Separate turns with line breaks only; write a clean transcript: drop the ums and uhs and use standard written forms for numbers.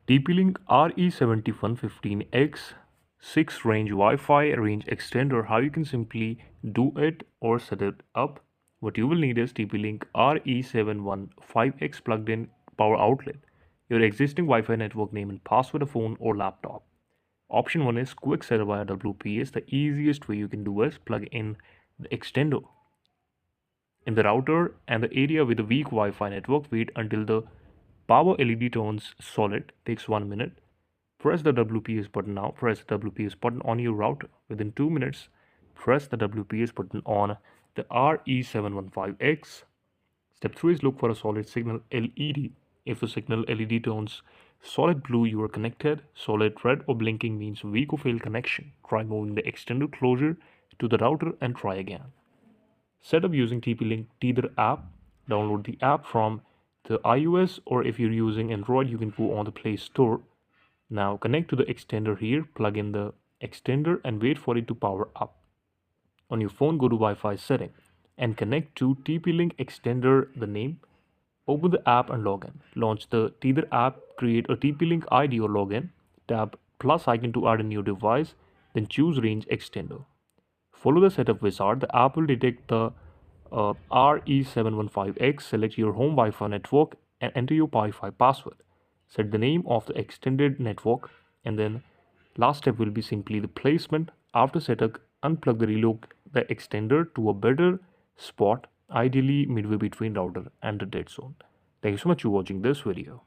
TP-Link RE715X 6 range Wi-Fi range extender. How you can simply do it or set it up. What you will need is TP-Link RE715X plugged in power outlet, your existing Wi-Fi network name and password of phone or laptop. Option 1 is quick setup via WPS. The easiest way you can do is plug in the extender in the router and the area with a weak Wi-Fi network. Wait until the power LED turns solid. Takes 1 minute. Press the WPS button now. Press the WPS button on your router. Within 2 minutes, press the WPS button on the RE715X. Step 3 is look for a solid signal LED. If the signal LED turns solid blue, you are connected. Solid red or blinking means weak or failed connection. Try moving the extender closer to the router and try again. Set up using TP-Link Tether app. Download the app from the iOS, or if you're using Android, you can go on the Play Store. Now connect to the extender here, plug in the extender and wait for it to power up. On your phone, go to Wi-Fi setting and connect to TP-Link extender, the name. Open the app and log in. Launch the Tether app, create a TP-Link ID or login. Tap plus icon to add a new device, then choose range extender. Follow the setup wizard. The app will detect the RE715X. Select your home Wi-Fi network and enter your Wi-Fi password. Set the name of the extended network, and then last step will be simply the placement. After setup, unplug the relocate the extender to a better spot, ideally midway between router and the dead zone. Thank you so much for watching this video.